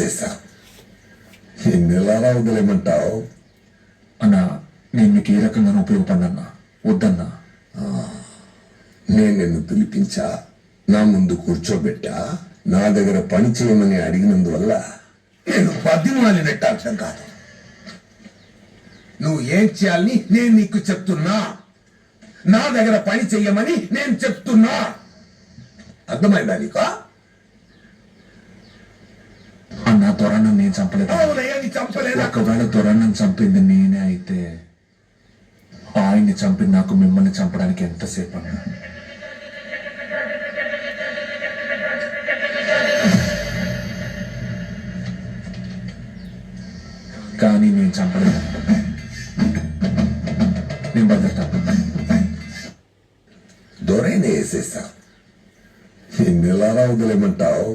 చేశా. ఎన్నెలా వదిలేమంటావు? అన్నా, నేను మీకు ఏ రకంగానూ ఉపయోగపడినన్నా వద్దన్నా. నేను నిన్ను పిలిపించా, నా ముందు కూర్చోబెట్టా, నా దగ్గర పని చేయమని అడిగినందువల్ల నేను బద్దిమాలినట్టు అర్థం కాదు. నువ్వు ఏం చేయాలని నేను నీకు చెప్తున్నా, నా దగ్గర పని చెయ్యమని నేను చెప్తున్నా. అర్థమైందా నీకు? అన్నా, దొరన్నం నేను చంపలేదు. అవునయ్యా, నీ చంపలేదా? ఒకవేళ దొరన్నం చంపింది నేనే అయితే ఆయన్ని చంపి నాకు మిమ్మల్ని చంపడానికి ఎంతసేపు అన్నా? కానీ నేను చంపలేదు. నేను భద్రత దొరైన వేసేసా. ఎన్నెలా వదిలేమంటావు?